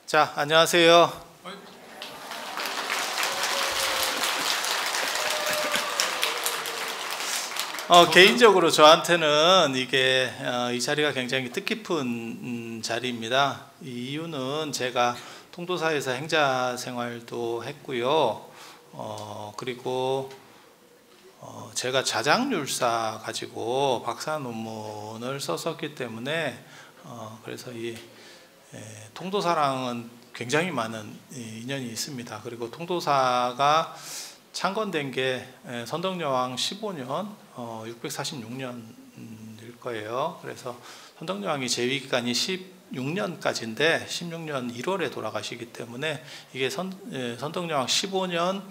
자, 안녕하세요. 개인적으로 저한테는 이게 이 자리가 굉장히 뜻깊은 자리입니다. 이 이유는 제가 통도사에서 행자 생활도 했고요. 그리고 제가 자장률사 가지고 박사 논문을 썼었기 때문에 그래서 이 통도사랑은 굉장히 많은 인연이 있습니다. 그리고 통도사가 창건된 게 선덕여왕 15년 646년일 거예요. 그래서 선덕여왕이 재위기간이 16년까지인데 16년 1월에 돌아가시기 때문에 이게 선덕여왕 15년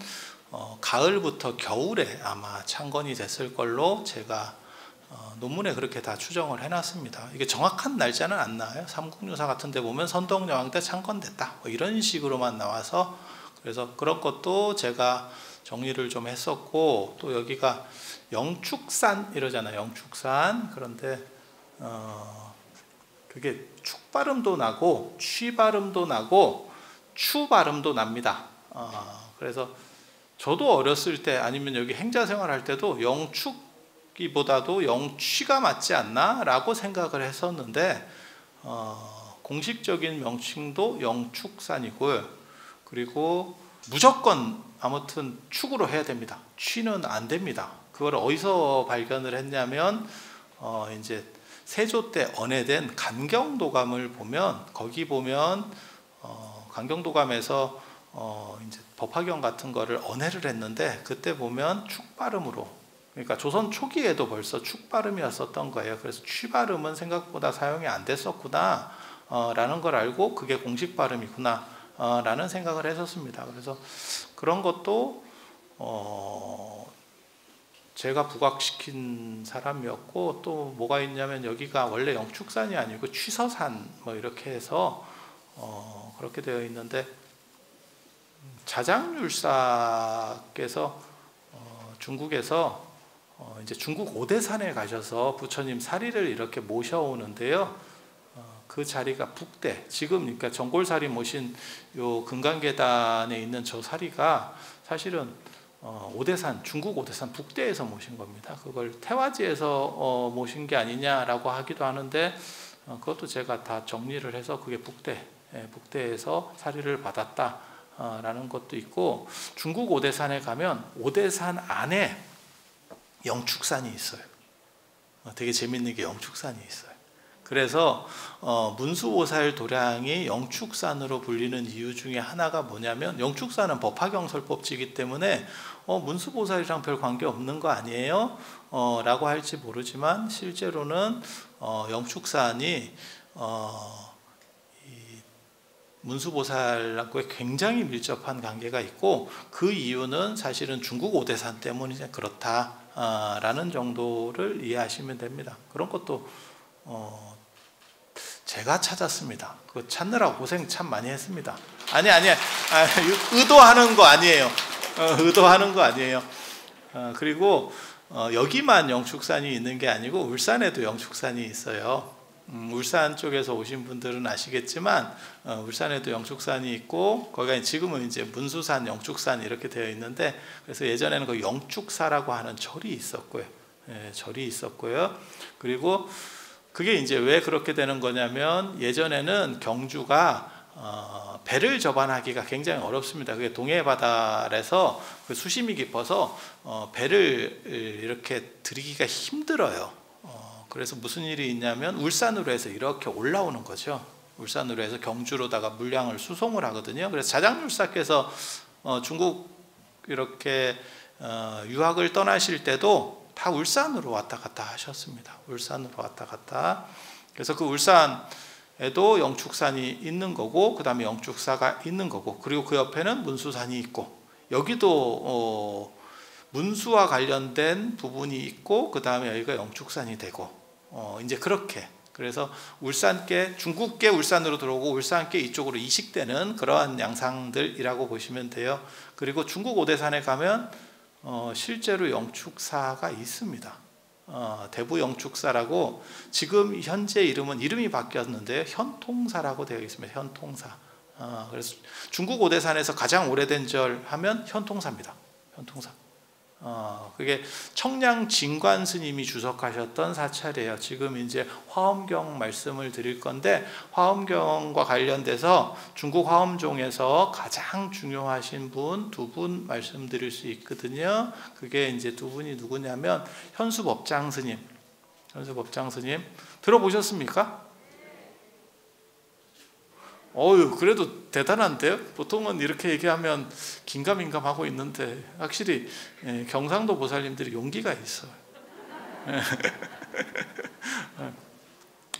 가을부터 겨울에 아마 창건이 됐을 걸로 제가 논문에 그렇게 다 추정을 해놨습니다. 이게 정확한 날짜는 안 나와요. 삼국유사 같은 데 보면 선덕여왕 때 창건됐다 뭐 이런 식으로만 나와서, 그래서 그런 것도 제가 정리를 좀 했었고, 또 여기가 영축산 이러잖아요. 영축산. 그런데 그게 축 발음도 나고 취 발음도 나고 추 발음도 납니다. 그래서 저도 어렸을 때 아니면 여기 행자 생활할 때도 영축기보다도 영취가 맞지 않나 라고 생각을 했었는데 공식적인 명칭도 영축산이고요. 그리고 무조건 아무튼 축으로 해야 됩니다. 취는 안 됩니다. 그걸 어디서 발견을 했냐면 이제 세조 때 언해된 간경도감을 보면, 거기 보면 간경도감에서 이제 법화경 같은 거를 언해를 했는데, 그때 보면 축 발음으로, 그러니까 조선 초기에도 벌써 축 발음이었었던 거예요. 그래서 취 발음은 생각보다 사용이 안 됐었구나 라는 걸 알고 그게 공식 발음이구나 라는 생각을 했었습니다. 그래서 그런 것도 제가 부각시킨 사람이었고, 또 뭐가 있냐면 여기가 원래 영축산이 아니고 취서산 뭐 이렇게 해서 그렇게 되어 있는데, 자장률사께서 중국에서 이제 중국 오대산에 가셔서 부처님 사리를 이렇게 모셔오는데요. 그 자리가 북대, 지금 그러니까 정골사리 모신 요 금강계단에 있는 저 사리가 사실은 오대산, 중국 오대산 북대에서 모신 겁니다. 그걸 태화지에서 모신 게 아니냐라고 하기도 하는데, 그것도 제가 다 정리를 해서 그게 북대에서 사리를 받았다라는 것도 있고, 중국 오대산에 가면 오대산 안에 영축산이 있어요. 되게 재밌는 게 영축산이 있어요. 그래서 문수보살 도량이 영축산으로 불리는 이유 중에 하나가 뭐냐면, 영축산은 법화경설법지이기 때문에 문수보살이랑 별 관계 없는 거 아니에요? 라고 할지 모르지만, 실제로는 영축산이 문수보살과 굉장히 밀접한 관계가 있고, 그 이유는 사실은 중국 오대산 때문에 그렇다라는 정도를 이해하시면 됩니다. 그런 것도 제가 찾았습니다. 그거 찾느라고 고생 참 많이 했습니다. 의도하는 거 아니에요. 의도하는 거 아니에요. 그리고 여기만 영축산이 있는 게 아니고 울산에도 영축산이 있어요. 울산 쪽에서 오신 분들은 아시겠지만 울산에도 영축산이 있고, 거기가 지금은 이제 문수산, 영축산 이렇게 되어 있는데, 그래서 예전에는 그 영축사라고 하는 절이 있었고요. 절이 있었고요. 그리고 그게 이제 왜 그렇게 되는 거냐면, 예전에는 경주가 배를 접안하기가 굉장히 어렵습니다. 그게 동해 바다에서 그 수심이 깊어서 배를 이렇게 들이기가 힘들어요. 그래서 무슨 일이 있냐면 울산으로 해서 이렇게 올라오는 거죠. 울산으로 해서 경주로다가 물량을 수송을 하거든요. 그래서 자장률사께서 중국 이렇게 유학을 떠나실 때도 다 울산으로 왔다 갔다 하셨습니다. 울산으로 왔다 갔다. 그래서 그 울산에도 영축산이 있는 거고, 그 다음에 영축사가 있는 거고, 그리고 그 옆에는 문수산이 있고, 여기도 문수와 관련된 부분이 있고, 그 다음에 여기가 영축산이 되고, 이제 그렇게, 그래서 울산께, 중국계 울산으로 들어오고 울산께 이쪽으로 이식되는 그러한 양상들이라고 보시면 돼요. 그리고 중국 오대산에 가면 실제로 영축사가 있습니다. 대부 영축사라고, 지금 현재 이름이 바뀌었는데요, 현통사라고 되어 있습니다. 현통사. 그래서 중국 오대산에서 가장 오래된 절 하면 현통사입니다. 현통사. 그게 청량 진관 스님이 주석하셨던 사찰이에요. 지금 이제 화엄경 말씀을 드릴 건데, 화엄경과 관련돼서 중국 화엄종에서 가장 중요하신 분 두 분 말씀드릴 수 있거든요. 그게 이제 두 분이 누구냐면 현수법장 스님. 현수법장 스님 들어보셨습니까? 그래도 대단한데요? 보통은 이렇게 얘기하면 긴가민가하고 있는데 확실히 경상도 보살님들이 용기가 있어요.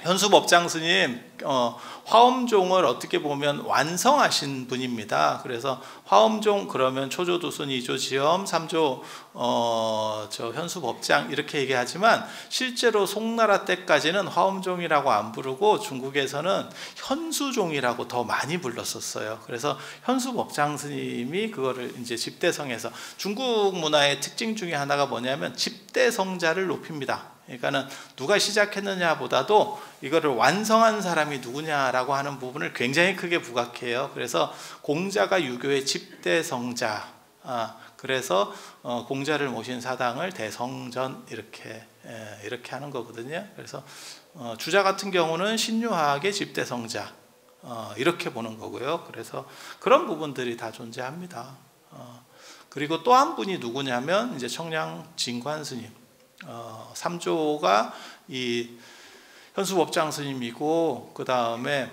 현수법장 스님 화엄종을 어떻게 보면 완성하신 분입니다. 그래서 화엄종 그러면 초조두순 2조 지엄 3조 현수법장 이렇게 얘기하지만 실제로 송나라 때까지는 화엄종이라고 안 부르고 중국에서는 현수종이라고 더 많이 불렀었어요. 그래서 현수법장 스님이 그거를 이제 집대성에서, 중국 문화의 특징 중에 하나가 뭐냐면 집대성자를 높입니다. 그러니까는 누가 시작했느냐보다도 이거를 완성한 사람이 누구냐라고 하는 부분을 굉장히 크게 부각해요. 그래서 공자가 유교의 집대성자, 그래서 공자를 모신 사당을 대성전 이렇게 하는 거거든요. 그래서 주자 같은 경우는 신유학의 집대성자 이렇게 보는 거고요. 그래서 그런 부분들이 다 존재합니다. 그리고 또 한 분이 누구냐면 이제 청량 진관 스님. 3조가 이 현수법장 스님이고, 그 다음에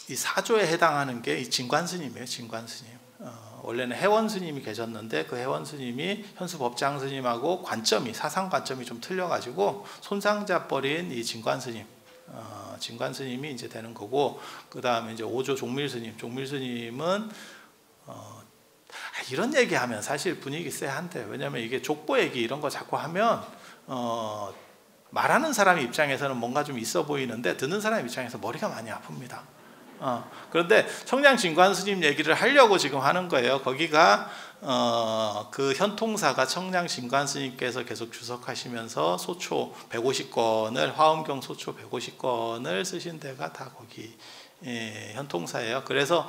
이 4조에 해당하는 게 이 진관 스님이에요. 진관 스님. 원래는 해원 스님이 계셨는데 그 해원 스님이 현수법장 스님하고 사상 관점이 좀 틀려가지고 손상자 버린 이 진관 스님. 진관 스님이 이제 되는 거고, 그 다음에 이제 5조 종밀 스님. 종밀 스님은 이런 얘기하면 사실 분위기 쎄한데, 왜냐면 이게 족보 얘기 이런 거 자꾸 하면 말하는 사람 입장에서는 뭔가 좀 있어 보이는데 듣는 사람 입장에서 머리가 많이 아픕니다. 그런데 청량 진관 스님 얘기를 하려고 지금 하는 거예요. 거기가 그 현통사가 청량 진관 스님께서 계속 주석하시면서 소초 150권을, 화엄경 소초 150권을 쓰신 데가 다 거기 현통사예요. 그래서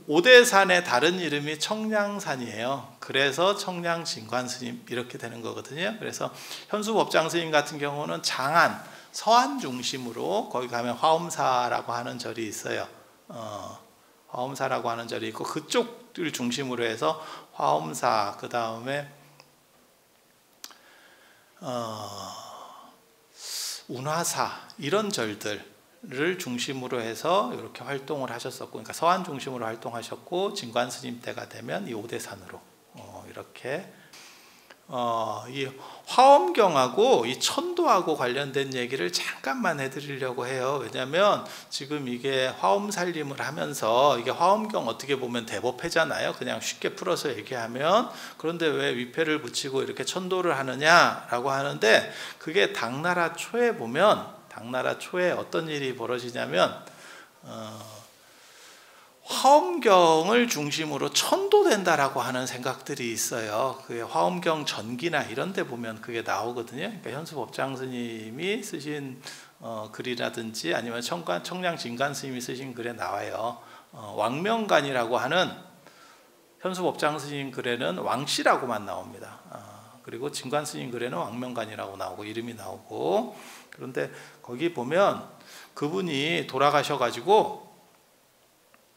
오대산의 다른 이름이 청량산이에요. 그래서 청량 진관 스님 이렇게 되는 거거든요. 그래서 현수법장 스님 같은 경우는 장안, 서안 중심으로 거기 가면 화엄사라고 하는 절이 있어요. 화엄사라고 하는 절이 있고, 그쪽을 중심으로 해서 화엄사, 그 다음에 운화사 이런 절들 를 중심으로 해서 이렇게 활동을 하셨었고, 그러니까 서안 중심으로 활동하셨고, 진관 스님 때가 되면 이 오대산으로 이렇게 이 화엄경하고 이 천도하고 관련된 얘기를 잠깐만 해드리려고 해요. 왜냐하면 지금 이게 화엄 살림을 하면서, 이게 화엄경 어떻게 보면 대법회잖아요. 그냥 쉽게 풀어서 얘기하면. 그런데 왜 위패를 붙이고 이렇게 천도를 하느냐라고 하는데, 그게 당나라 초에 보면, 당나라 초에 어떤 일이 벌어지냐면 화엄경을 중심으로 천도된다라고 하는 생각들이 있어요. 그게 화엄경 전기나 이런 데 보면 그게 나오거든요. 그러니까 현수법장 스님이 쓰신 글이라든지 아니면 청량 진관 스님이 쓰신 글에 나와요. 왕명간이라고 하는 현수법장 스님 글에는 왕씨라고만 나옵니다. 그리고 진관 스님 글에는 왕명간이라고 나오고 이름이 나오고, 그런데 거기 보면 그분이 돌아가셔가지고,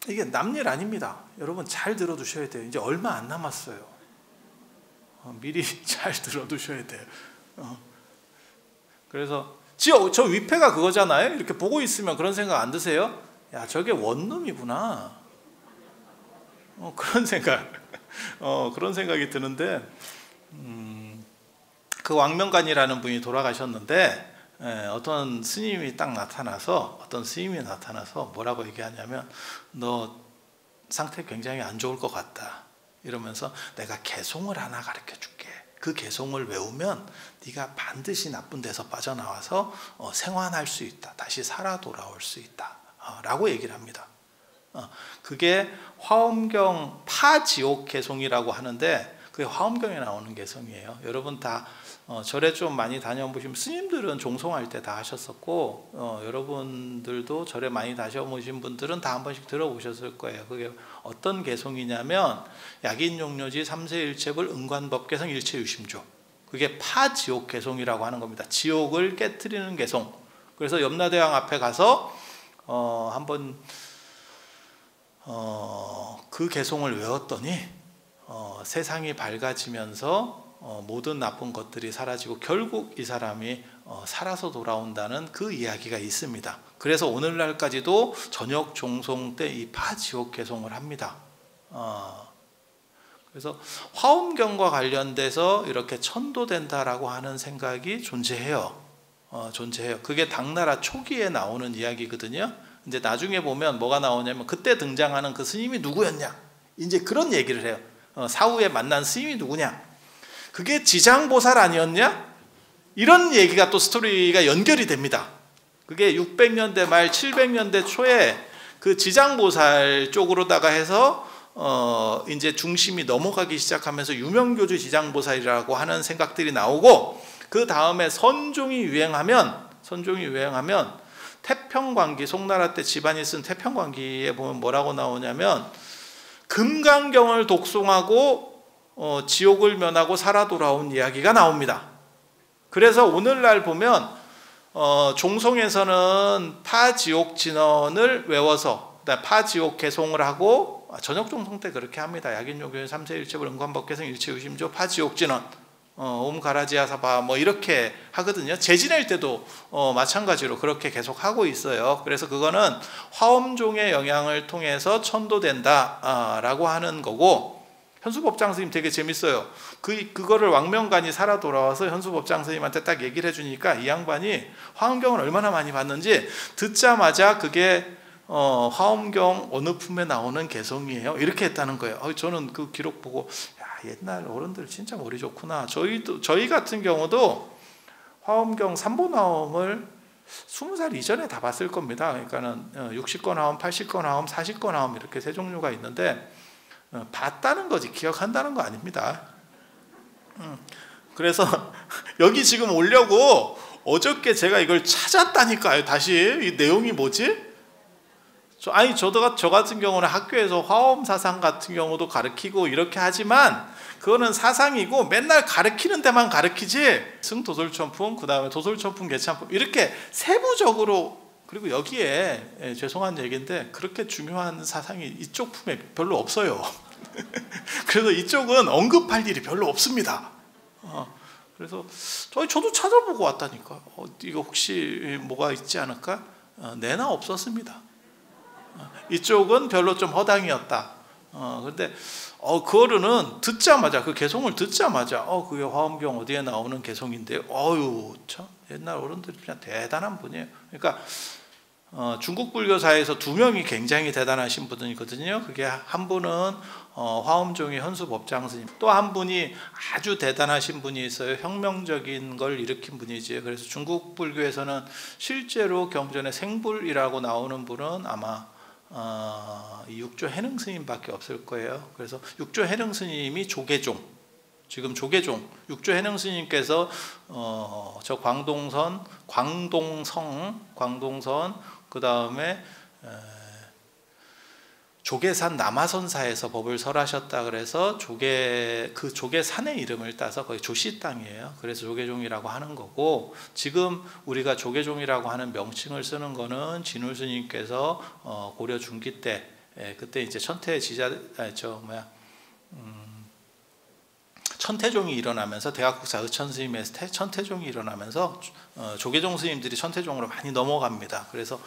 이게 남일 아닙니다. 여러분 잘 들어두셔야 돼요. 이제 얼마 안 남았어요. 미리 잘 들어두셔야 돼요. 그래서 저 위패가 그거잖아요. 이렇게 보고 있으면 그런 생각 안 드세요? 야, 저게 원룸이구나. 그런 생각이 드는데, 그 왕명간이라는 분이 돌아가셨는데, 어떤 스님이 나타나서 뭐라고 얘기하냐면, 너 상태 굉장히 안 좋을 것 같다 이러면서, 내가 개송을 하나 가르쳐 줄게. 그 개송을 외우면 네가 반드시 나쁜 데서 빠져나와서 생환할 수 있다. 다시 살아 돌아올 수 있다 라고 얘기를 합니다. 그게 화엄경 파지옥 개송이라고 하는데, 그게 화엄경에 나오는 개성이에요. 여러분 다 절에 좀 많이 다녀보시면 스님들은 종송할 때 다 하셨었고 여러분들도 절에 많이 다녀보신 분들은 다 한 번씩 들어보셨을 거예요. 그게 어떤 개송이냐면 약인용료지 삼세일체불 응관법개성 일체유심조, 그게 파지옥 개송이라고 하는 겁니다. 지옥을 깨트리는 개송. 그래서 염라대왕 앞에 가서 한번 그 개송을 외웠더니 세상이 밝아지면서 모든 나쁜 것들이 사라지고 결국 이 사람이 살아서 돌아온다는 그 이야기가 있습니다. 그래서 오늘날까지도 저녁 종송 때 이 파지옥 개송을 합니다. 그래서 화엄경과 관련돼서 이렇게 천도된다라고 하는 생각이 존재해요. 존재해요. 그게 당나라 초기에 나오는 이야기거든요. 이제 나중에 보면 뭐가 나오냐면 그때 등장하는 그 스님이 누구였냐, 이제 그런 얘기를 해요. 사후에 만난 스님이 누구냐, 그게 지장보살 아니었냐, 이런 얘기가 또 스토리가 연결이 됩니다. 그게 600년대 말 700년대 초에 그 지장보살 쪽으로다가 해서 이제 중심이 넘어가기 시작하면서 유명교주 지장보살이라고 하는 생각들이 나오고, 그 다음에 선종이 유행하면 태평광기, 송나라 때 집안이 쓴 태평광기에 보면 뭐라고 나오냐면 금강경을 독송하고 지옥을 면하고 살아 돌아온 이야기가 나옵니다. 그래서 오늘날 보면 종송에서는 파지옥 진언을 외워서 파지옥 개송을 하고, 저녁 종송 때 그렇게 합니다. 약인용교인 삼세일체불 응관법개성 일체유심조 파지옥 진언 옴가라지아사바 뭐 이렇게 하거든요. 재지낼 때도 마찬가지로 그렇게 계속 하고 있어요. 그래서 그거는 화엄종의 영향을 통해서 천도된다 라고 하는 거고, 현수법장 스님 되게 재밌어요. 그거를 왕명간이 살아 돌아와서 현수법장 스님한테 딱 얘기를 해주니까 이 양반이 화엄경을 얼마나 많이 봤는지 듣자마자 그게 화엄경 어느 품에 나오는 개성이에요, 이렇게 했다는 거예요. 저는 그 기록 보고 옛날 어른들 진짜 머리 좋구나. 저희 같은 경우도 화엄경 삼보나옴을 20살 이전에 다 봤을 겁니다. 그러니까는 60권 하옴, 80권 하옴, 40권 하옴 이렇게 세 종류가 있는데 봤다는 거지 기억한다는 거 아닙니다. 그래서 여기 지금 오려고 어저께 제가 이걸 찾았다니까요. 다시 이 내용이 뭐지? 저 같은 경우는 학교에서 화엄 사상 같은 경우도 가르치고 이렇게 하지만 그거는 사상이고 맨날 가르치는 데만 가르치지, 승도솔천품, 그 다음에 도솔천품 개찬품 이렇게 세부적으로, 그리고 여기에 죄송한 얘기인데 그렇게 중요한 사상이 이쪽 품에 별로 없어요. 그래서 이쪽은 언급할 일이 별로 없습니다. 그래서 저도 찾아보고 왔다니까. 이거 혹시 뭐가 있지 않을까? 내나 없었습니다. 이쪽은 별로 좀 허당이었다. 근데 그거는 듣자마자, 그 개송을 듣자마자 그게 화엄경 어디에 나오는 개송인데요. 참 옛날 어른들이 그냥 대단한 분이에요. 그러니까 중국 불교사에서 두 명이 굉장히 대단하신 분이거든요. 그게 한 분은 화엄종의 현수법장 스님, 또 한 분이 아주 대단하신 분이 있어요. 혁명적인 걸 일으킨 분이지. 그래서 중국 불교에서는 실제로 경전에 생불이라고 나오는 분은 아마 육조 해능 스님밖에 없을 거예요. 그래서 육조 해능 스님이 조계종, 지금 조계종 육조 해능 스님께서 저 광동성 그 다음에 조계산 남하선사에서 법을 설하셨다 그래서 그 조계산의 이름을 따서 거의 조씨 땅이에요. 그래서 조계종이라고 하는 거고, 지금 우리가 조계종이라고 하는 명칭을 쓰는 거는 진울 스님께서 고려 중기 때 그때 이제 천태종이 일어나면서 대학국사 의천 스님의 천태종이 일어나면서 조계종 스님들이 천태종으로 많이 넘어갑니다. 그래서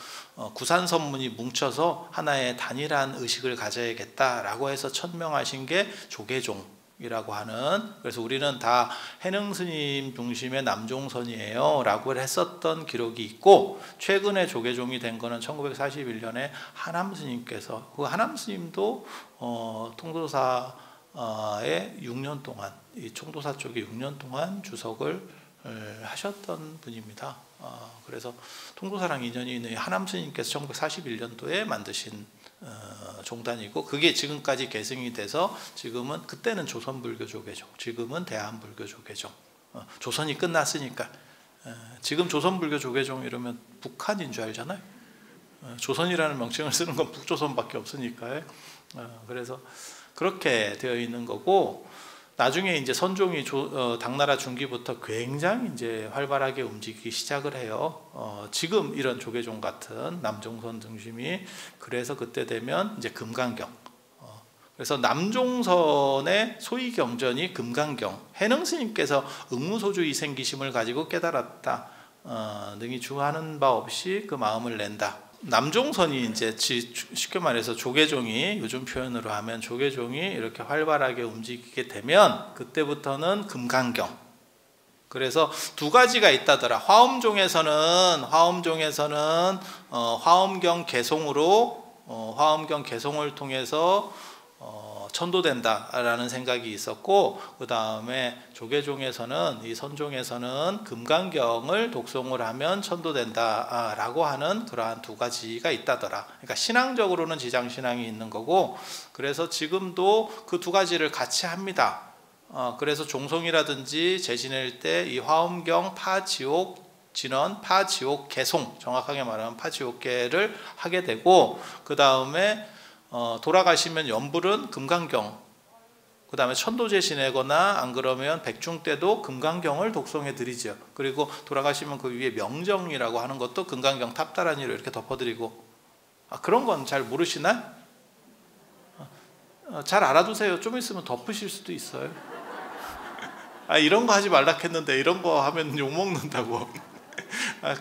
구산선문이 뭉쳐서 하나의 단일한 의식을 가져야겠다라고 해서 천명하신 게 조계종이라고 하는, 그래서 우리는 다 해능 스님 중심의 남종선이에요 라고 했었던 기록이 있고, 최근에 조계종이 된 거는 1941년에 하남 스님께서, 그 하남 스님도 통도사에 6년 동안, 이 총도사 쪽에 6년 동안 주석을 하셨던 분입니다. 그래서 통도사랑 인연이 있는 하남 스님께서 1941년도에 만드신 종단이고, 그게 지금까지 계승이 돼서 지금은, 그때는 조선불교 조계종, 지금은 대한불교 조계종. 조선이 끝났으니까. 지금 조선불교 조계종 이러면 북한인 줄 알잖아요. 조선이라는 명칭을 쓰는 건 북조선밖에 없으니까요. 그래서 그렇게 되어 있는 거고, 나중에 이제 선종이 당나라 중기부터 굉장히 이제 활발하게 움직이기 시작을 해요. 지금 이런 조계종 같은 남종선 등심이. 그래서 그때 되면 이제 금강경. 그래서 남종선의 소위 경전이 금강경. 해능 스님께서 응무소주 이생기심을 가지고 깨달았다. 능히 주하는 바 없이 그 마음을 낸다. 남종선이 이제 쉽게 말해서 조계종이, 요즘 표현으로 하면 조계종이 이렇게 활발하게 움직이게 되면 그때부터는 금강경. 그래서 두 가지가 있다더라. 화엄종에서는 화엄경 개송으로 화엄경 개송을 통해서 천도된다라는 생각이 있었고, 그 다음에 조계종에서는, 이 선종에서는 금강경을 독송을 하면 천도된다라고 하는 그러한 두 가지가 있다더라. 그러니까 신앙적으로는 지장신앙이 있는 거고, 그래서 지금도 그 두 가지를 같이 합니다. 그래서 종송이라든지 제지낼 때 이 화엄경 파지옥 진원, 파지옥 개송, 정확하게 말하면 파지옥계를 하게 되고, 그 다음에 돌아가시면 연불은 금강경, 그 다음에 천도제 지내거나 안 그러면 백중 때도 금강경을 독송해 드리죠. 그리고 돌아가시면 그 위에 명정이라고 하는 것도 금강경 탑다란이로 이렇게 덮어드리고. 그런 건 잘 모르시나? 잘 알아두세요. 좀 있으면 덮으실 수도 있어요. 이런 거 하지 말라 했는데 이런 거 하면 욕먹는다고.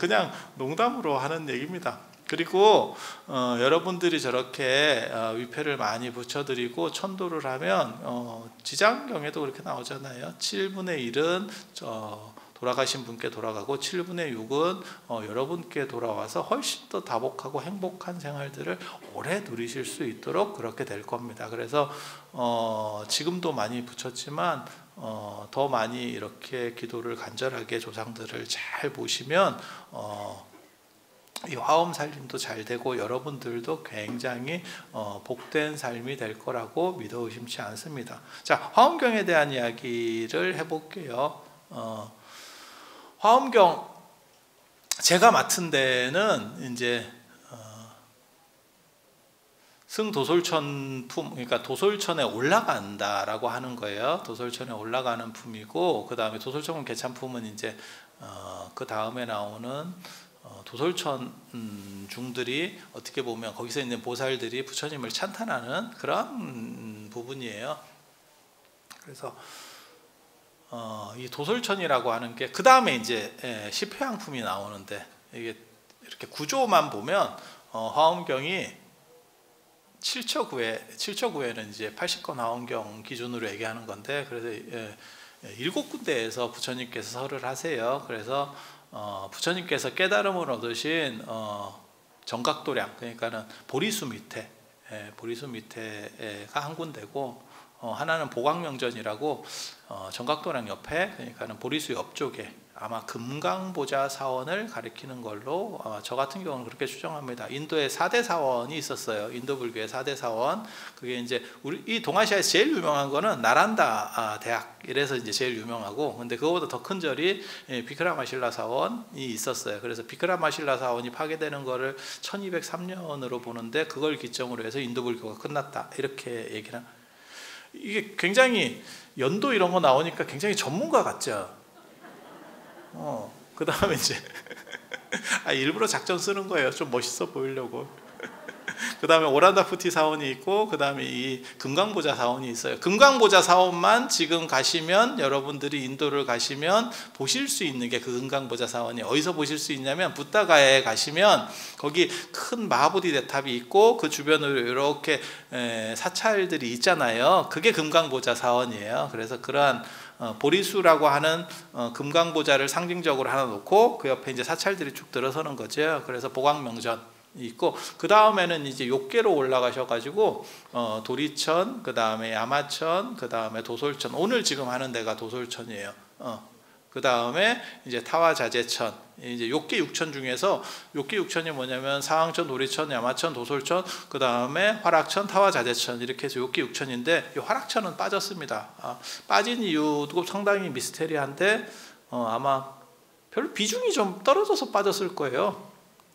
그냥 농담으로 하는 얘기입니다. 그리고 여러분들이 저렇게 위패를 많이 붙여드리고 천도를 하면 지장경에도 그렇게 나오잖아요. 7분의 1은 돌아가신 분께 돌아가고 7분의 6은 여러분께 돌아와서 훨씬 더 다복하고 행복한 생활들을 오래 누리실 수 있도록 그렇게 될 겁니다. 그래서 지금도 많이 붙였지만 더 많이 이렇게 기도를 간절하게 조상들을 잘 보시면 이 화엄 살림도 잘 되고 여러분들도 굉장히 복된 삶이 될 거라고 믿어 의심치 않습니다. 자, 화엄경에 대한 이야기를 해볼게요. 화엄경 제가 맡은 데는 이제 승도솔천 품, 그러니까 도솔천에 올라간다라고 하는 거예요. 도솔천에 올라가는 품이고, 그 다음에 도솔천 개찬품은 이제 그 다음에 나오는 도솔천 중들이 어떻게 보면 거기서 있는 보살들이 부처님을 찬탄하는 그런 부분이에요. 그래서 이 도솔천이라고 하는 게 그 다음에 이제 십회양품이 나오는데, 이게 이렇게 구조만 보면 화엄경이 7처구에는 이제 80권 화엄경 기준으로 얘기하는 건데, 그래서 7군데에서 부처님께서 설을 하세요. 그래서 부처님께서 깨달음을 얻으신 정각도량, 그러니까는 보리수 밑에가 한 군데고, 하나는 보광명전이라고 정각도량 옆에, 그러니까는 보리수 옆쪽에 아마 금강보자 사원을 가리키는 걸로 저 같은 경우는 그렇게 추정합니다. 인도에 4대 사원이 있었어요. 인도 불교의 4대 사원. 그게 이제 우리 이 동아시아에서 제일 유명한 거는 나란다 대학, 이래서 이제 제일 유명하고, 근데 그거보다 더 큰 절이 비크라마실라 사원이 있었어요. 그래서 비크라마실라 사원이 파괴되는 거를 1203년으로 보는데, 그걸 기점으로 해서 인도 불교가 끝났다, 이렇게 얘기를. 이게 굉장히 연도 이런 거 나오니까 굉장히 전문가 같죠. 그 다음에 이제 일부러 작전 쓰는 거예요. 좀 멋있어 보이려고. 그 다음에 오란다푸티 사원이 있고, 그 다음에 이 금강보자 사원이 있어요. 금강보자 사원만 지금 가시면, 여러분들이 인도를 가시면 보실 수 있는 게 그 금강보자 사원이 어디서 보실 수 있냐면, 붓다가에 가시면 거기 큰 마하보디 대탑이 있고, 그 주변으로 이렇게 사찰들이 있잖아요. 그게 금강보자 사원이에요. 그래서 그러한 보리수라고 하는 금강보자를 상징적으로 하나 놓고, 그 옆에 이제 사찰들이 쭉 들어서는 거죠. 그래서 보광명전 있고, 그 다음에는 이제 욕계로 올라가셔가지고 도리천, 그 다음에 야마천, 그 다음에 도솔천, 오늘 지금 하는 데가 도솔천이에요. 그 다음에 이제 타와자재천, 이제 욕계 6천 중에서 욕계 6천이 뭐냐면 상황천, 도리천, 야마천, 도솔천, 그 다음에 화락천, 타와자재천 이렇게 해서 욕계 6천인데 이 화락천은 빠졌습니다. 빠진 이유도 상당히 미스테리한데 아마 별로 비중이 좀 떨어져서 빠졌을 거예요.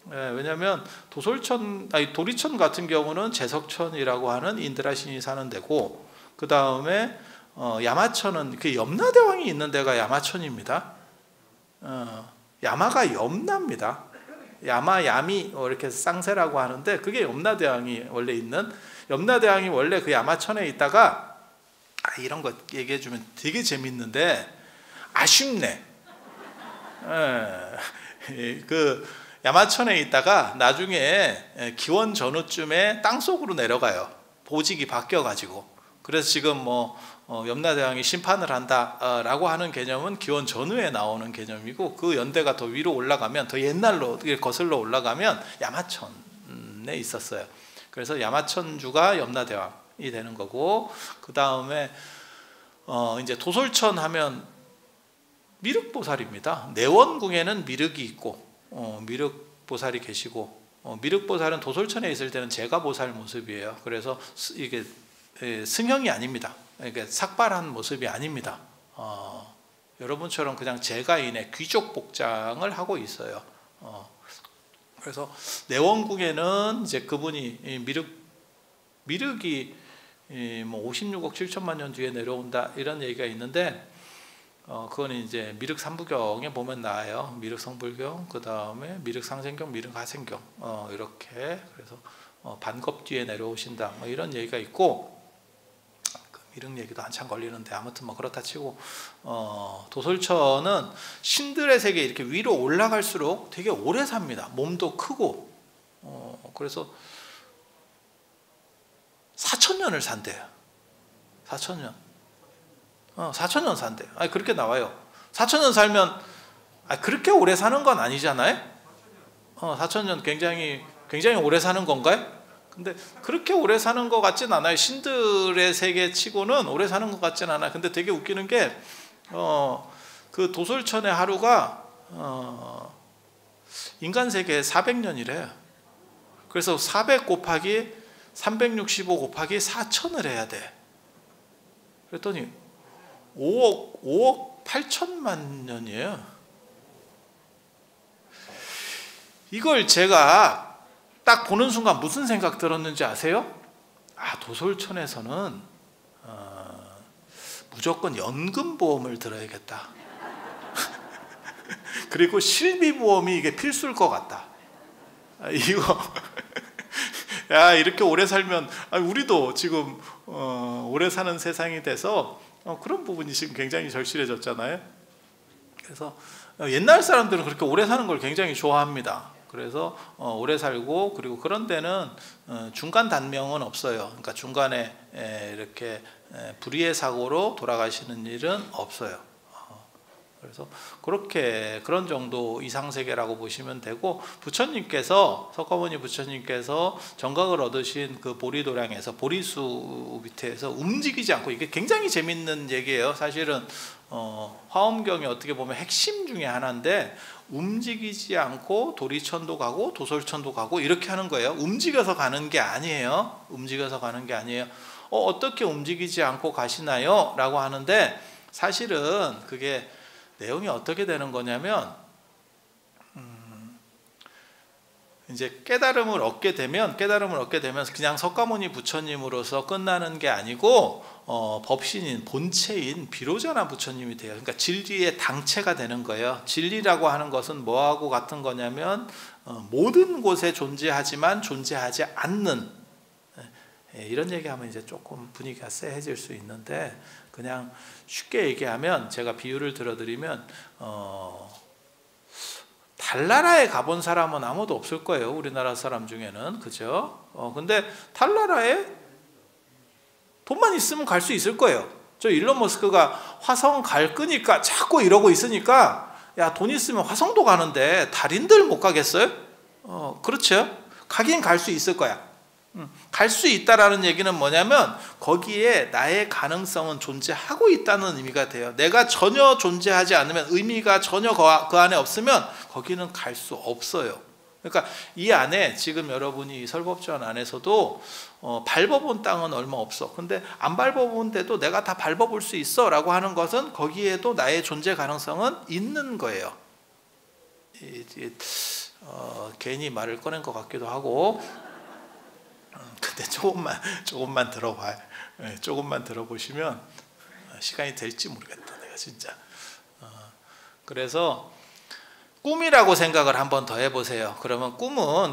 왜냐하면 도리천 같은 경우는 제석천이라고 하는 인드라 신이 사는 데고, 그 다음에 야마천은 그 염라대왕이 있는 데가 야마천입니다. 야마가 염라입니다. 야마, 야미 이렇게 쌍세라고 하는데 그게 염라대왕이 원래 있는, 염라대왕이 원래 그 야마천에 있다가 이런 거 얘기해 주면 되게 재밌는데 아쉽네. 그 야마천에 있다가 나중에 기원 전후쯤에 땅속으로 내려가요. 보직이 바뀌어가지고. 그래서 지금 염라대왕이 심판을 한다라고 하는 개념은 기원 전후에 나오는 개념이고, 그 연대가 더 위로 올라가면, 더 옛날로 거슬러 올라가면 야마천에 있었어요. 그래서 야마천주가 염라대왕이 되는 거고, 그 다음에 이제 도솔천 하면 미륵보살입니다. 내원궁에는 미륵이 있고 미륵보살이 계시고, 미륵보살은 도솔천에 있을 때는 제가보살 모습이에요. 그래서 이게 승형이 아닙니다. 그러니까 삭발한 모습이 아닙니다. 여러분처럼 그냥 제가인의 귀족 복장을 하고 있어요. 그래서 내원궁에는 이제 그분이 미륵이 뭐 56억 7천만 년 뒤에 내려온다 이런 얘기가 있는데, 그건 이제 미륵 삼부경에 보면 나와요. 미륵 성불경, 그 다음에 미륵 상생경, 미륵 하생경, 이렇게. 그래서 반겁 뒤에 내려오신다 뭐 이런 얘기가 있고, 그 미륵 얘기도 한참 걸리는데 아무튼 뭐 그렇다 치고, 도솔천은 신들의 세계 이렇게 위로 올라갈수록 되게 오래 삽니다. 몸도 크고, 그래서 4,000년을 산대요. 4,000년. 4,000년 산대. 그렇게 나와요. 4,000년 살면 그렇게 오래 사는 건 아니잖아요. 4,000년 굉장히 오래 사는 건가요? 근데 그렇게 오래 사는 것 같진 않아요. 신들의 세계 치고는 오래 사는 것 같진 않아요. 근데 되게 웃기는 게 그 도솔천의 하루가 인간 세계에 400년이래요. 그래서 400 곱하기 365 곱하기 4,000을 해야 돼. 그랬더니 5억 8천만 년이에요. 이걸 제가 딱 보는 순간 무슨 생각 들었는지 아세요? 도솔천에서는 무조건 연금보험을 들어야겠다. 그리고 실비보험이 이게 필수일 것 같다. 이거 이렇게 오래 살면 우리도 지금 오래 사는 세상이 돼서 그런 부분이 지금 굉장히 절실해졌잖아요. 그래서 옛날 사람들은 그렇게 오래 사는 걸 굉장히 좋아합니다. 그래서 오래 살고, 그리고 그런 데는 중간 단명은 없어요. 그러니까 중간에 이렇게 불의의 사고로 돌아가시는 일은 없어요. 그래서 그런 정도 이상세계라고 보시면 되고, 석가모니 부처님께서 정각을 얻으신 그 보리도량에서, 보리수 밑에서 움직이지 않고, 이게 굉장히 재밌는 얘기예요. 사실은 화엄경이 어떻게 보면 핵심 중에 하나인데, 움직이지 않고 도리천도 가고 도솔천도 가고 이렇게 하는 거예요. 움직여서 가는 게 아니에요. 움직여서 가는 게 아니에요. 어떻게 움직이지 않고 가시나요? 라고 하는데, 사실은 그게 내용이 어떻게 되는 거냐면, 이제 깨달음을 얻게 되면 그냥 석가모니 부처님으로서 끝나는 게 아니고 법신인 본체인 비로자나 부처님이 돼요. 그러니까 진리의 당체가 되는 거예요. 진리라고 하는 것은 뭐하고 같은 거냐면 모든 곳에 존재하지만 존재하지 않는, 이런 얘기하면 이제 조금 분위기가 쎄해질 수 있는데, 그냥 쉽게 얘기하면, 제가 비유를 들어드리면 달나라에 가본 사람은 아무도 없을 거예요. 우리나라 사람 중에는. 그죠? 근데 달나라에 돈만 있으면 갈 수 있을 거예요. 저 일론 머스크가 화성 갈 거니까 자꾸 이러고 있으니까, 돈 있으면 화성도 가는데 달인들 못 가겠어요? 그렇죠? 가긴 갈 수 있을 거야. 갈 수 있다라는 얘기는 뭐냐면 거기에 나의 가능성은 존재하고 있다는 의미가 돼요. 내가 전혀 존재하지 않으면, 의미가 전혀 그 안에 없으면 거기는 갈 수 없어요. 그러니까 이 안에 지금 여러분이 설법전 안에서도 밟아본 땅은 얼마 없어. 근데 안 밟아본 데도 내가 다 밟아볼 수 있어 라고 하는 것은 거기에도 나의 존재 가능성은 있는 거예요. 괜히 말을 꺼낸 것 같기도 하고, 근데 조금만 들어봐요. 조금만 들어보시면 시간이 될지 모르겠다. 내가 진짜. 그래서 꿈이라고 생각을 한번 더 해보세요. 그러면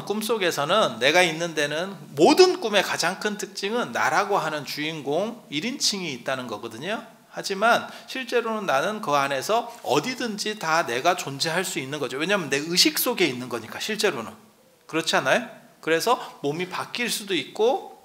꿈속에서는 내가 있는 데는, 모든 꿈의 가장 큰 특징은 나라고 하는 주인공 1인칭이 있다는 거거든요. 하지만 실제로는 나는 그 안에서 어디든지 다 내가 존재할 수 있는 거죠. 왜냐하면 내 의식 속에 있는 거니까. 실제로는 그렇지 않아요? 그래서 몸이 바뀔 수도 있고,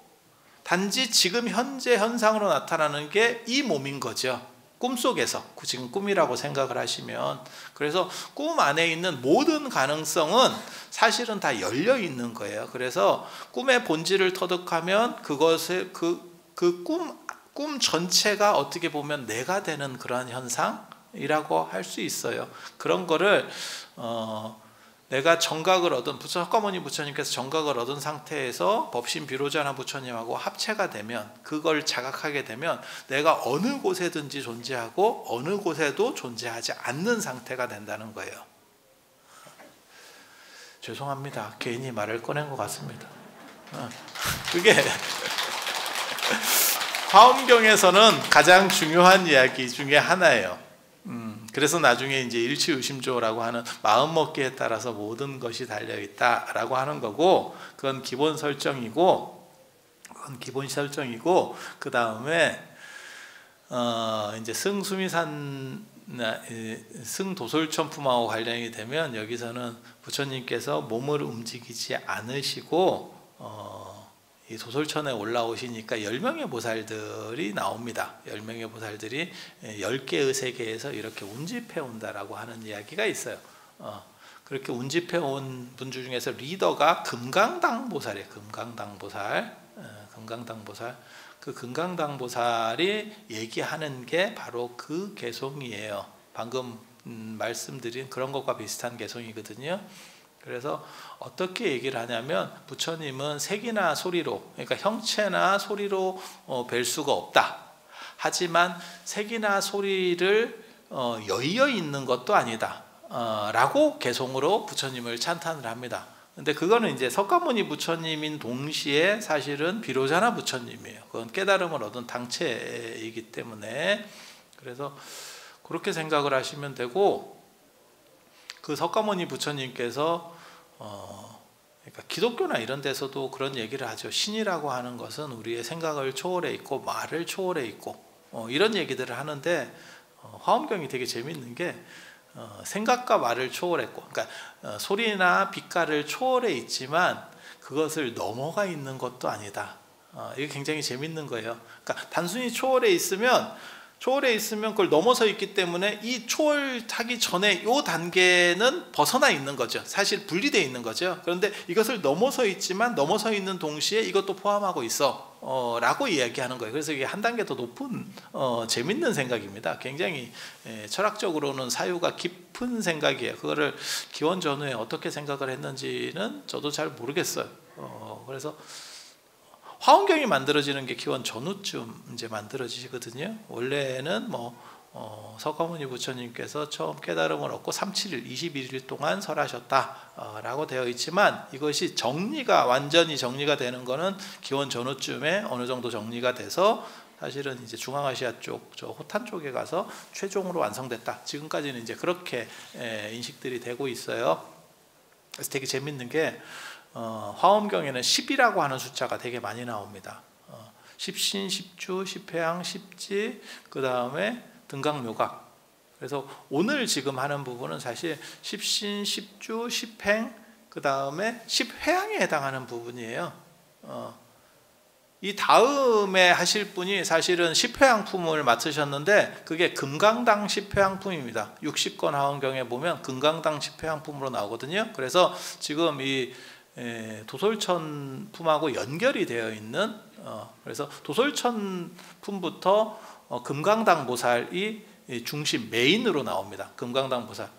단지 지금 현재 현상으로 나타나는 게 이 몸인 거죠. 꿈속에서 지금 꿈이라고 생각을 하시면. 그래서 꿈 안에 있는 모든 가능성은 사실은 다 열려 있는 거예요. 그래서 꿈의 본질을 터득하면 그것을 꿈 전체가 어떻게 보면 내가 되는 그러한 현상이라고 할 수 있어요. 그런 거를 내가 정각을 얻은, 석가모니 부처님께서 정각을 얻은 상태에서 법신 비로자나 부처님하고 합체가 되면, 그걸 자각하게 되면 내가 어느 곳에든지 존재하고 어느 곳에도 존재하지 않는 상태가 된다는 거예요. 죄송합니다. 괜히 말을 꺼낸 것 같습니다. 그게 화엄경에서는 가장 중요한 이야기 중에 하나예요. 그래서 나중에 이제 일치의심조라고 하는 마음먹기에 따라서 모든 것이 달려있다라고 하는 거고, 그건 기본 설정이고, 그 다음에 이제 승수미산 승도솔천품하고 관련이 되면, 여기서는 부처님께서 몸을 움직이지 않으시고 이 도솔천에 올라오시니까 10명의 보살들이 나옵니다. 10명의 보살들이 10개의 세계에서 이렇게 운집해 온다라고 하는 이야기가 있어요. 그렇게 운집해 온 분들 중에서 리더가 금강당 보살이에요. 금강당 보살. 그 금강당 보살이 얘기하는 게 바로 그 개송이에요. 방금 말씀드린 그런 것과 비슷한 개송이거든요. 그래서 어떻게 얘기를 하냐면, 부처님은 색이나 소리로, 그러니까 형체나 소리로 뵐 수가 없다. 하지만 색이나 소리를 여의어 있는 것도 아니다. 라고 개송으로 부처님을 찬탄을 합니다. 근데 그거는 이제 석가모니 부처님인 동시에 사실은 비로자나 부처님이에요. 그건 깨달음을 얻은 당체이기 때문에. 그래서 그렇게 생각을 하시면 되고, 그 석가모니 부처님께서 그러니까 기독교나 이런 데서도 그런 얘기를 하죠. 신이라고 하는 것은 우리의 생각을 초월해 있고 말을 초월해 있고 이런 얘기들을 하는데, 화엄경이 되게 재밌는 게 생각과 말을 초월했고, 그러니까 소리나 빛깔을 초월해 있지만 그것을 넘어가 있는 것도 아니다. 이게 굉장히 재밌는 거예요. 그러니까 단순히 초월해 있으면 그걸 넘어서 있기 때문에 이 초월하기 전에 이 단계는 벗어나 있는 거죠. 사실 분리되어 있는 거죠. 그런데 이것을 넘어서 있지만 넘어서 있는 동시에 이것도 포함하고 있어 라고 이야기하는 거예요. 그래서 이게 한 단계 더 높은 재밌는 생각입니다. 굉장히 철학적으로는 사유가 깊은 생각이에요. 그거를 기원 전후에 어떻게 생각을 했는지는 저도 잘 모르겠어요. 그래서 화엄경이 만들어지는 게 기원 전후쯤 이제 만들어지거든요. 원래는 석가모니 부처님께서 처음 깨달음을 얻고 37일, 21일 동안 설하셨다라고 되어 있지만, 이것이 완전히 정리가 되는 거는 기원 전후쯤에 어느 정도 정리가 돼서, 사실은 이제 중앙아시아 쪽, 저 호탄 쪽에 가서 최종으로 완성됐다. 지금까지는 이제 그렇게 인식들이 되고 있어요. 그래서 되게 재밌는 게, 화엄경에는 10이라고 하는 숫자가 되게 많이 나옵니다. 10신, 10주, 10회양, 10지, 그 다음에 등각묘각. 그래서 오늘 지금 하는 부분은 사실 10신, 10주, 10행, 그 다음에 10회양에 해당하는 부분이에요. 이 다음에 하실 분이 사실은 10회양품을 맡으셨는데, 그게 금강당 10회양품입니다. 60권 화엄경에 보면 금강당 10회양품으로 나오거든요. 그래서 지금 이 도솔천품하고 연결이 되어 있는, 그래서 도솔천품부터 금강당보살이 중심 메인으로 나옵니다. 금강당보살,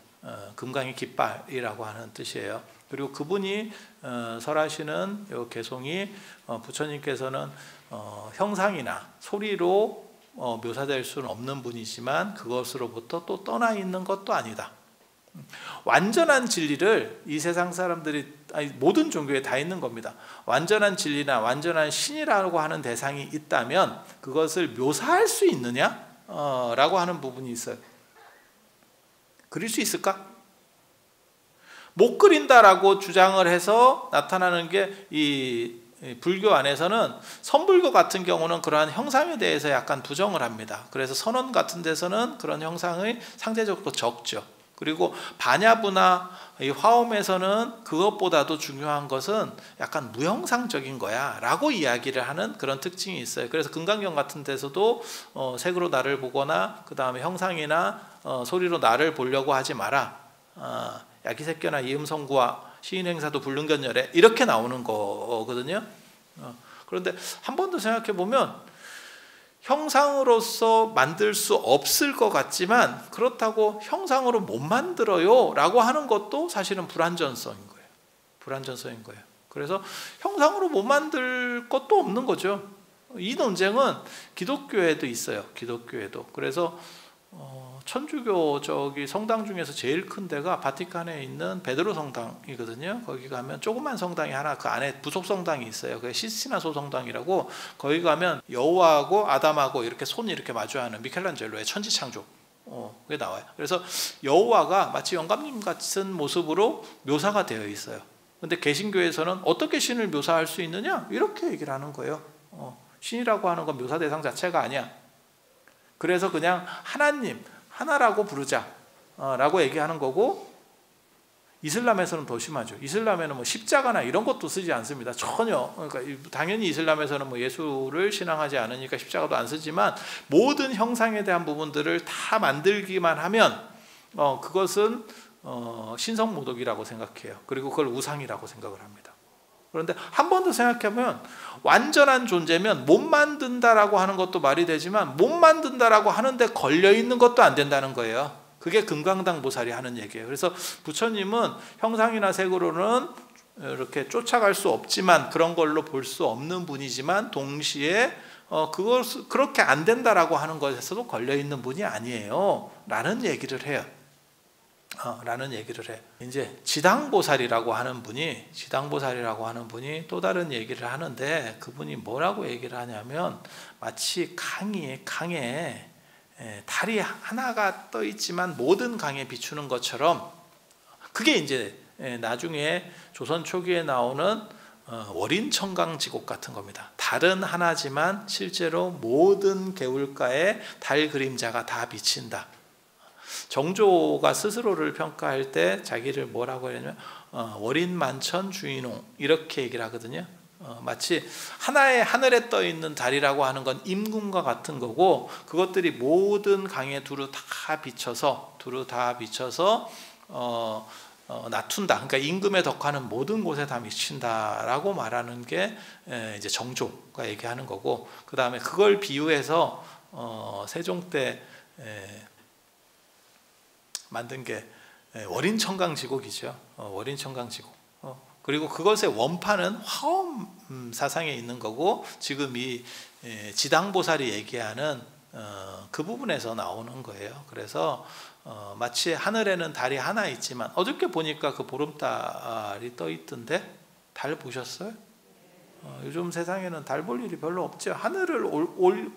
금강의 깃발이라고 하는 뜻이에요. 그리고 그분이 설하시는 요 개송이, 부처님께서는 형상이나 소리로 묘사될 수는 없는 분이지만 그것으로부터 또 떠나 있는 것도 아니다. 완전한 진리를 이 세상 사람들이, 아니 모든 종교에 다 있는 겁니다. 완전한 진리나 완전한 신이라고 하는 대상이 있다면 그것을 묘사할 수 있느냐? 라고 하는 부분이 있어요. 그릴 수 있을까? 못 그린다라고 주장을 해서 나타나는 게 이 불교 안에서는, 선불교 같은 경우는 그러한 형상에 대해서 약간 부정을 합니다. 그래서 선원 같은 데서는 그런 형상이 상대적으로 적죠. 그리고 반야부나 이 화엄에서는 그것보다도 중요한 것은 약간 무형상적인 거야 라고 이야기를 하는 그런 특징이 있어요. 그래서 금강경 같은 데서도 색으로 나를 보거나 그 다음에 형상이나 소리로 나를 보려고 하지 마라, 야기색견나 이음성구와 시인행사도 불능견열에, 이렇게 나오는 거거든요. 그런데 한 번 더 생각해 보면 형상으로서 만들 수 없을 것 같지만 그렇다고 형상으로 못 만들어요 라고 하는 것도 사실은 불완전성인 거예요. 그래서 형상으로 못 만들 것도 없는 거죠. 이 논쟁은 기독교에도 있어요. 기독교에도. 그래서 천주교 성당 중에서 제일 큰 데가 바티칸에 있는 베드로 성당이거든요. 거기 가면 조그만 성당이 하나, 그 안에 부속 성당이 있어요. 그게 시스티나 소성당이라고. 거기 가면 여호와하고 아담하고 이렇게 손이 이렇게 마주하는 미켈란젤로의 천지창조, 그게 나와요. 그래서 여호와가 마치 영감님 같은 모습으로 묘사가 되어 있어요. 근데 개신교에서는 어떻게 신을 묘사할 수 있느냐? 이렇게 얘기를 하는 거예요. 신이라고 하는 건 묘사 대상 자체가 아니야. 그래서 그냥 하나님, 하나라고 부르자 라고 얘기하는 거고, 이슬람에서는 더 심하죠. 이슬람에는 뭐 십자가나 이런 것도 쓰지 않습니다. 전혀. 그러니까 당연히 이슬람에서는 뭐 예수를 신앙하지 않으니까 십자가도 안 쓰지만 모든 형상에 대한 부분들을 다 만들기만 하면 그것은 신성모독이라고 생각해요. 그리고 그걸 우상이라고 생각을 합니다. 그런데 한 번 더 생각해보면 완전한 존재면 못 만든다라고 하는 것도 말이 되지만 못 만든다라고 하는데 걸려있는 것도 안 된다는 거예요. 그게 금강당 보살이 하는 얘기예요. 그래서 부처님은 형상이나 색으로는 이렇게 쫓아갈 수 없지만, 그런 걸로 볼 수 없는 분이지만 동시에 그렇게 안 된다라고 하는 것에서도 걸려있는 분이 아니에요 라는 얘기를 해요. 이제 지당보살이라고 하는 분이 또 다른 얘기를 하는데, 그분이 뭐라고 얘기를 하냐면, 마치 강에 달이 하나가 떠 있지만 모든 강에 비추는 것처럼, 그게 이제 나중에 조선 초기에 나오는 월인청강지곡 같은 겁니다. 달은 하나지만 실제로 모든 개울가에 달 그림자가 다 비친다. 정조가 스스로를 평가할 때 자기를 뭐라고 하냐면 월인만천 주인홍, 이렇게 얘기를 하거든요. 마치 하나의 하늘에 떠 있는 달이라고 하는 건 임금과 같은 거고, 그것들이 모든 강에 두루 다 비쳐서 낮춘다. 그러니까 임금의 덕화는 모든 곳에 다 미친다라고 말하는 게 이제 정조가 얘기하는 거고, 그 다음에 그걸 비유해서 세종 때 만든 게 월인청강지곡이죠. 월인청강지곡. 그리고 그것의 원판은 화엄 사상에 있는 거고, 지금 이 지당보살이 얘기하는 그 부분에서 나오는 거예요. 그래서 마치 하늘에는 달이 하나 있지만, 어저께 보니까 그 보름달이 떠 있던데, 달 보셨어요? 요즘 세상에는 달 볼 일이 별로 없죠. 하늘을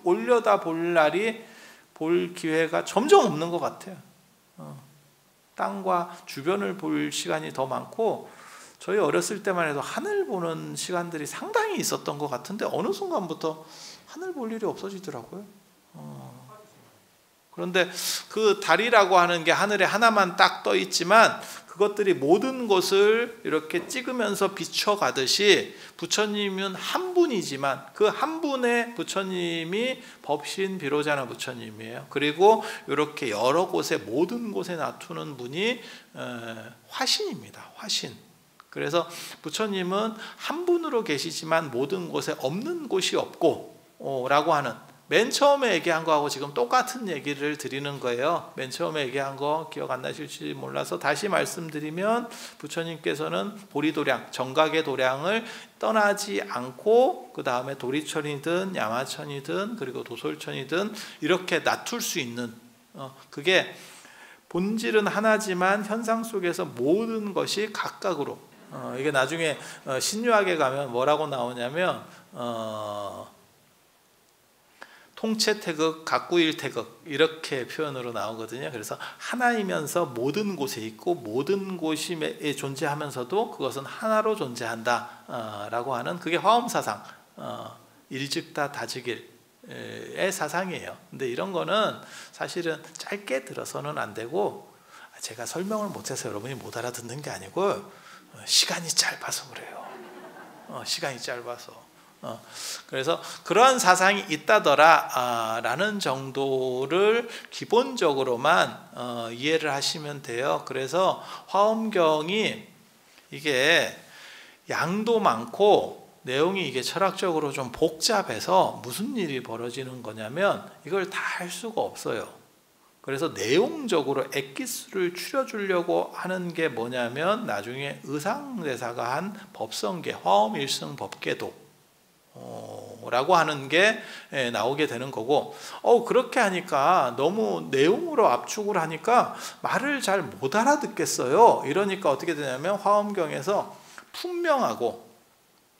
올려다 볼 기회가 점점 없는 것 같아요. 땅과 주변을 볼 시간이 더 많고, 저희 어렸을 때만 해도 하늘 보는 시간들이 상당히 있었던 것 같은데 어느 순간부터 하늘 볼 일이 없어지더라고요. 그런데 그 달이라고 하는 게 하늘에 하나만 딱 떠 있지만 그것들이 모든 것을 이렇게 찍으면서 비춰가듯이, 부처님은 한 분이지만 그 한 분의 부처님이 법신 비로자나 부처님이에요. 그리고 이렇게 여러 곳에, 모든 곳에 나투는 분이 화신입니다. 화신. 그래서 부처님은 한 분으로 계시지만 모든 곳에 없는 곳이 없고 라고 하는, 맨 처음에 얘기한 거하고 지금 똑같은 얘기를 드리는 거예요. 맨 처음에 얘기한 거 기억 안 나실지 몰라서 다시 말씀드리면, 부처님께서는 보리도량, 정각의 도량을 떠나지 않고 그 다음에 도리천이든 야마천이든 그리고 도솔천이든 이렇게 낮출 수 있는, 그게 본질은 하나지만 현상 속에서 모든 것이 각각으로, 이게 나중에 신유학에 가면 뭐라고 나오냐면 통체태극, 각구일태극 이렇게 표현으로 나오거든요. 그래서 하나이면서 모든 곳에 있고 모든 곳이 존재하면서도 그것은 하나로 존재한다 라고 하는, 그게 화엄사상, 일즉다 다즉일의 사상이에요. 근데 이런 거는 사실은 짧게 들어서는 안 되고, 제가 설명을 못해서 여러분이 못 알아듣는 게 아니고 시간이 짧아서 그래요. 시간이 짧아서. 그래서 그러한 사상이 있다더라 라는 정도를 기본적으로만 이해를 하시면 돼요. 그래서 화엄경이 이게 양도 많고 내용이 이게 철학적으로 좀 복잡해서 무슨 일이 벌어지는 거냐면 이걸 다 할 수가 없어요. 그래서 내용적으로 엑기스를 추려주려고 하는 게 뭐냐면, 나중에 의상대사가 한 법성계, 화엄일승 법계도 라고 하는 게 나오게 되는 거고, 그렇게 하니까 너무 내용으로 압축을 하니까 말을 잘 못 알아듣겠어요. 이러니까 어떻게 되냐면 화엄경에서 풍명하고,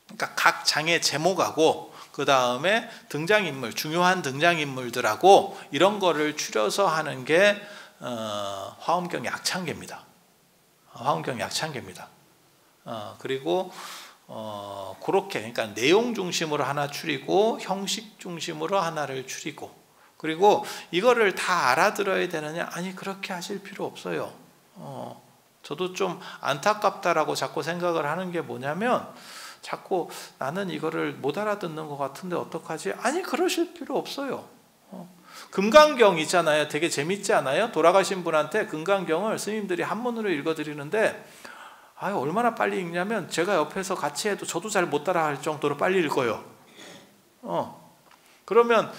그러니까 각 장의 제목하고 그 다음에 등장인물, 중요한 등장인물들하고 이런 거를 추려서 하는 게 화엄경 약창계입니다. 화엄경 약창계입니다. 그리고 그렇게, 그러니까 내용 중심으로 하나 추리고 형식 중심으로 하나를 추리고, 그리고 이거를 다 알아들어야 되느냐? 아니, 그렇게 하실 필요 없어요. 저도 좀 안타깝다라고 자꾸 생각을 하는 게 뭐냐면, 자꾸 나는 이거를 못 알아듣는 것 같은데 어떡하지? 아니, 그러실 필요 없어요. 금강경 있잖아요. 되게 재밌지 않아요? 돌아가신 분한테 금강경을 스님들이 한문으로 읽어드리는데 얼마나 빨리 읽냐면, 제가 옆에서 같이 해도 저도 잘 못 따라할 정도로 빨리 읽어요. 그러면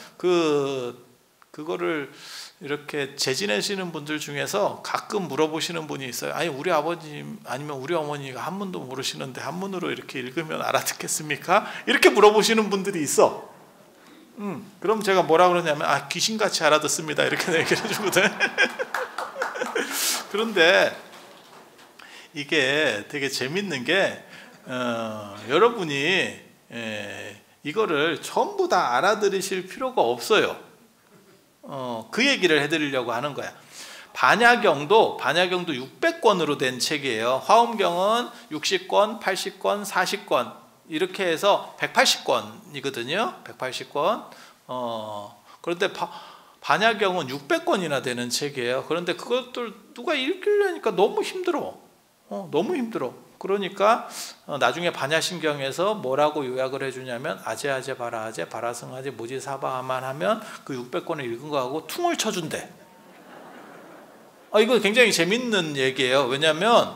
그거를 이렇게 재지내시는 분들 중에서 가끔 물어보시는 분이 있어요. 아니, 우리 아버님 아니면 우리 어머니가 한문도 모르시는데 한문으로 이렇게 읽으면 알아듣겠습니까? 이렇게 물어보시는 분들이 있어. 그럼 제가 뭐라 그러냐면, 귀신같이 알아듣습니다, 이렇게 얘기를 해주거든. 그런데 이게 되게 재밌는 게, 여러분이 이거를 전부 다 알아들으실 필요가 없어요. 그 얘기를 해드리려고 하는 거야. 반야경도 600권으로 된 책이에요. 화엄경은 60권, 80권, 40권 이렇게 해서 180권이거든요. 180권. 그런데 반야경은 600권이나 되는 책이에요. 그런데 그것들 누가 읽으려니까 너무 힘들어. 너무 힘들어. 그러니까 나중에 반야신경에서 뭐라고 요약을 해주냐면, 아제아제 바라아제 바라승아제 무지사바만 하면 그 600권을 읽은 거하고 퉁을 쳐준대. 이거 굉장히 재밌는 얘기예요. 왜냐면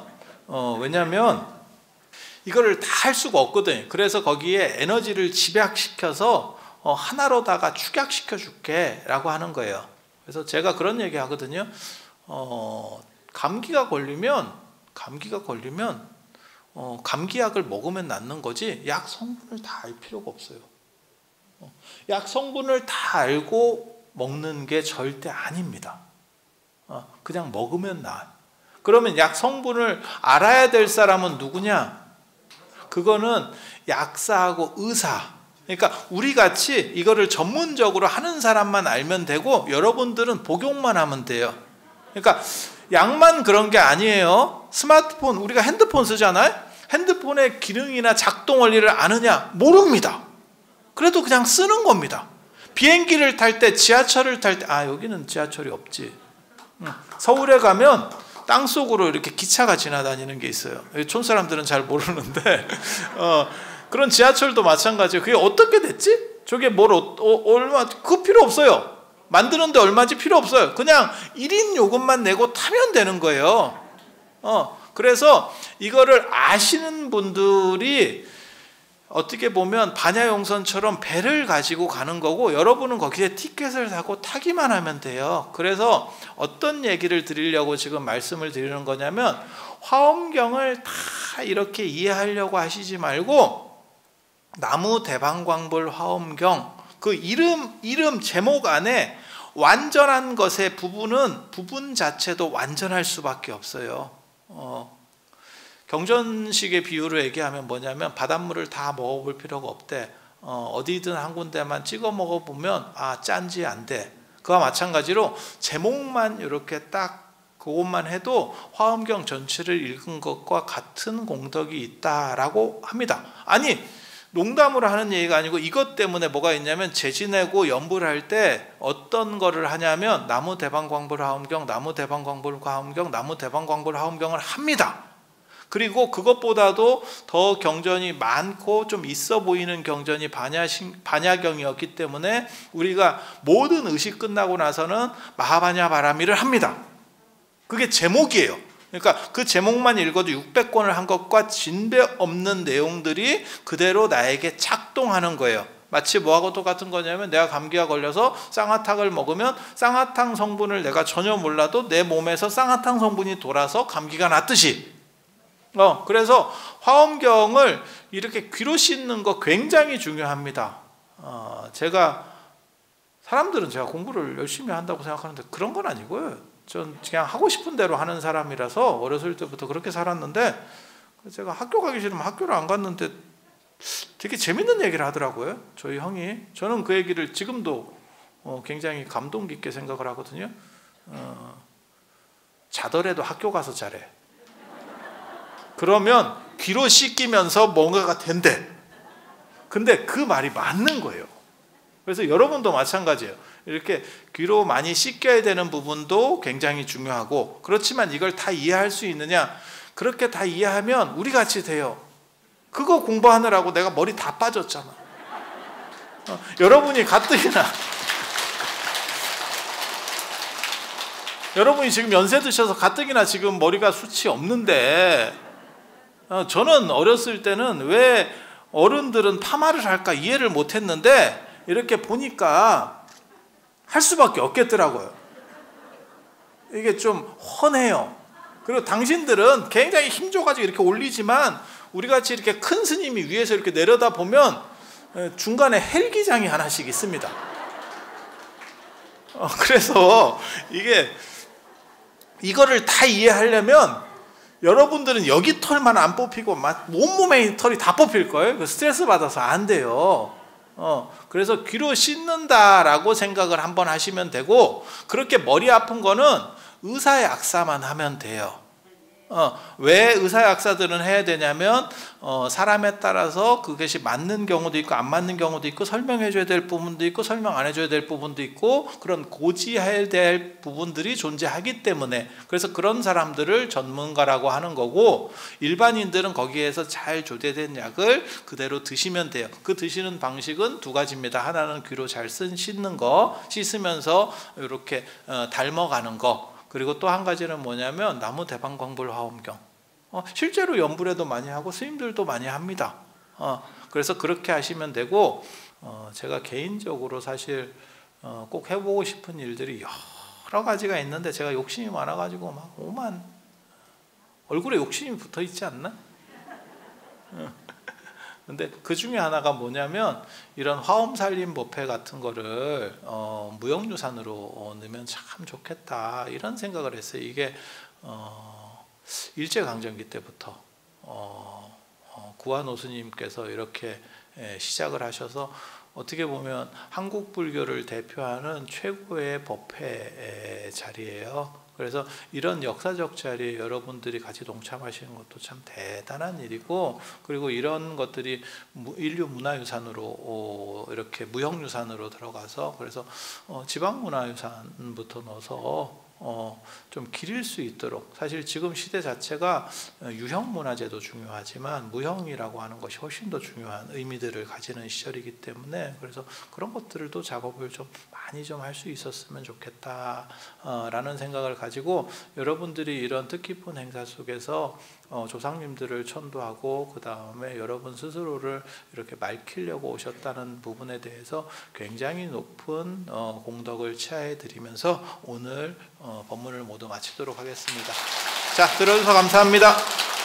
이거를 다 할 수가 없거든. 그래서 거기에 에너지를 집약시켜서 하나로다가 축약시켜 줄게 라고 하는 거예요. 그래서 제가 그런 얘기 하거든요. 감기가 걸리면 감기약을 먹으면 낫는 거지, 약 성분을 다 알 필요가 없어요. 약 성분을 다 알고 먹는 게 절대 아닙니다. 그냥 먹으면 나아요. 그러면 약 성분을 알아야 될 사람은 누구냐? 그거는 약사하고 의사, 그러니까 우리 같이 이거를 전문적으로 하는 사람만 알면 되고, 여러분들은 복용만 하면 돼요. 그러니까 약만 그런 게 아니에요. 스마트폰, 우리가 핸드폰 쓰잖아요. 핸드폰의 기능이나 작동 원리를 아느냐? 모릅니다. 그래도 그냥 쓰는 겁니다. 비행기를 탈 때, 지하철을 탈 때, 여기는 지하철이 없지. 서울에 가면 땅속으로 이렇게 기차가 지나다니는 게 있어요. 촌사람들은 잘 모르는데 그런 지하철도 마찬가지예요. 그게 어떻게 됐지? 저게 얼마, 그거 필요 없어요. 만드는데 얼마지 필요 없어요. 그냥 1인 요금만 내고 타면 되는 거예요. 그래서 이거를 아시는 분들이 어떻게 보면 반야용선처럼 배를 가지고 가는 거고, 여러분은 거기에 티켓을 사고 타기만 하면 돼요. 그래서 어떤 얘기를 드리려고 지금 말씀을 드리는 거냐면, 화엄경을 다 이렇게 이해하려고 하시지 말고 나무 대방광불 화엄경, 그 이름 제목 안에 완전한 것의 부분 자체도 완전할 수밖에 없어요. 경전식의 비유를 얘기하면 뭐냐면, 바닷물을 다 먹어볼 필요가 없대. 어디든 한 군데만 찍어 먹어보면 짠지 안 돼. 그와 마찬가지로 제목만 이렇게 딱 그것만 해도 화엄경 전체를 읽은 것과 같은 공덕이 있다라고 합니다. 아니, 농담으로 하는 얘기가 아니고 이것 때문에 뭐가 있냐면, 제지내고 연불 할 때 어떤 거를 하냐면 나무 대방광불 화엄경, 나무 대방광불 화엄경, 나무 대방광불 화엄경을 합니다. 그리고 그것보다도 더 경전이 많고 좀 있어 보이는 경전이 반야경이었기 때문에 우리가 모든 의식 끝나고 나서는 마하반야 바라미를 합니다. 그게 제목이에요. 그러니까 그 제목만 읽어도 600권을 한 것과 진배 없는 내용들이 그대로 나에게 작동하는 거예요. 마치 뭐하고 똑같은 거냐면, 내가 감기가 걸려서 쌍화탕을 먹으면 쌍화탕 성분을 내가 전혀 몰라도 내 몸에서 쌍화탕 성분이 돌아서 감기가 낫듯이, 그래서 화엄경을 이렇게 귀로 씻는 거 굉장히 중요합니다. 사람들은 제가 공부를 열심히 한다고 생각하는데 그런 건 아니고요. 전 그냥 하고 싶은 대로 하는 사람이라서 어렸을 때부터 그렇게 살았는데, 제가 학교 가기 싫으면 학교를 안 갔는데 되게 재밌는 얘기를 하더라고요, 저희 형이. 저는 그 얘기를 지금도 굉장히 감동 깊게 생각을 하거든요. 자더라도 학교 가서 자래. 그러면 귀로 씻기면서 뭔가가 된대. 근데 그 말이 맞는 거예요. 그래서 여러분도 마찬가지예요. 이렇게 귀로 많이 씻겨야 되는 부분도 굉장히 중요하고, 그렇지만 이걸 다 이해할 수 있느냐? 그렇게 다 이해하면 우리 같이 돼요. 그거 공부하느라고 내가 머리 다 빠졌잖아. 여러분이 가뜩이나 여러분이 지금 연세 드셔서 가뜩이나 지금 머리가 숱이 없는데, 저는 어렸을 때는 왜 어른들은 파마를 할까 이해를 못했는데, 이렇게 보니까 할 수밖에 없겠더라고요. 이게 좀 훤해요. 그리고 당신들은 굉장히 힘줘가지고 이렇게 올리지만, 우리같이 이렇게 큰 스님이 위에서 이렇게 내려다 보면 중간에 헬기장이 하나씩 있습니다. 그래서 이거를 다 이해하려면 여러분들은 여기 털만 안 뽑히고 온몸에 털이 다 뽑힐 거예요. 스트레스 받아서 안 돼요. 그래서 귀로 씻는다라고 생각을 한번 하시면 되고, 그렇게 머리 아픈 거는 의사약사만 하면 돼요. 왜 의사약사들은 해야 되냐면, 사람에 따라서 그것이 맞는 경우도 있고 안 맞는 경우도 있고, 설명해 줘야 될 부분도 있고 설명 안 해줘야 될 부분도 있고, 그런 고지해야 될 부분들이 존재하기 때문에, 그래서 그런 사람들을 전문가라고 하는 거고, 일반인들은 거기에서 잘 조제된 약을 그대로 드시면 돼요. 그 드시는 방식은 두 가지입니다. 하나는 귀로 잘 씻는 거, 씻으면서 이렇게 닮아가는 거, 그리고 또 한 가지는 뭐냐면 나무 대방광불 화엄경. 실제로 연불에도 많이 하고 스님들도 많이 합니다. 그래서 그렇게 하시면 되고, 제가 개인적으로 사실 꼭 해보고 싶은 일들이 여러 가지가 있는데, 제가 욕심이 많아가지고 막 오만 얼굴에 욕심이 붙어 있지 않나? 근데 그 중에 하나가 뭐냐면, 이런 화엄살림 법회 같은 거를 무형유산으로 넣으면 참 좋겠다, 이런 생각을 했어요. 이게 일제강점기 때부터 구한오 스님께서 이렇게 시작을 하셔서, 어떻게 보면 한국 불교를 대표하는 최고의 법회 자리예요. 그래서 이런 역사적 자리에 여러분들이 같이 동참하시는 것도 참 대단한 일이고, 그리고 이런 것들이 인류 문화유산으로 이렇게 무형유산으로 들어가서, 그래서 지방문화유산부터 넣어서 좀 기릴 수 있도록, 사실 지금 시대 자체가 유형 문화제도 중요하지만 무형이라고 하는 것이 훨씬 더 중요한 의미들을 가지는 시절이기 때문에, 그래서 그런 것들도 작업을 좀 많이 좀 할 수 있었으면 좋겠다 라는 생각을 가지고, 여러분들이 이런 뜻깊은 행사 속에서 조상님들을 천도하고 그 다음에 여러분 스스로를 이렇게 밝히려고 오셨다는 부분에 대해서 굉장히 높은 공덕을 치하해 드리면서 오늘 법문을 모두 마치도록 하겠습니다. 자, 들어주셔서 감사합니다.